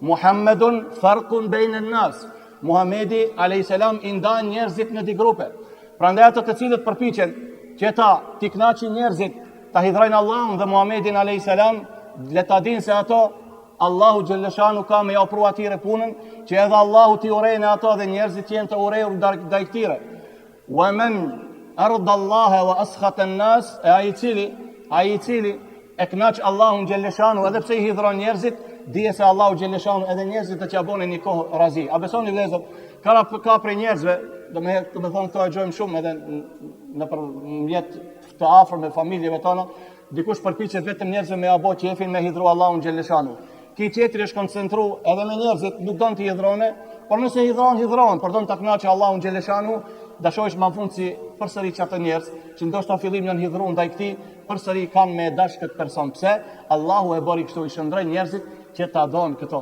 Muhammedun farqun bejnë nas. Muhamedi a.s. i ndan njerëzit në di grupe. Prandaj ato të cilët përpiqen që ta t'i kënaqin njerëzit, ta hidhrojnë Allahun dhe Muhamedin a.s. le ta dinë se ato Allahu Gjellëshanu ka me ja ofru atyre punën, që edhe Allahu t'i urejnë ato dhe njerëzit jenë të urejur ndaj këtyre. Wa man arda Allahe wa askhata an-nas, ai i cili e kënaq Allahun Gjellëshanu edhe pse i hidhron njerëzit, dije se Allahu Gjellëshanu edhe njerëzit të qabone një kohë razi. A besoni vëllezër, ka prej njerëzve, do me thonë këto e gjojmë shumë edhe në përmjet të afër me familjeve tona, dikush përpiqet vetëm njerëzve me abo qefin me hidhru Allahun Gjellëshanu. Ki tjetri është koncentru edhe me njerëzit, nuk don të hidhrone, por nëse hidhron, por don të kënaqë Allahun Gjellëshanu, dashohesh më fund si përsëri çato njerëz që ndoshta fillim janë hidhruar ndaj këtij, përsëri kanë me dash këtë person. Pse? Allahu e bëri kështu, i shndroi njerëzit që ta donë këto.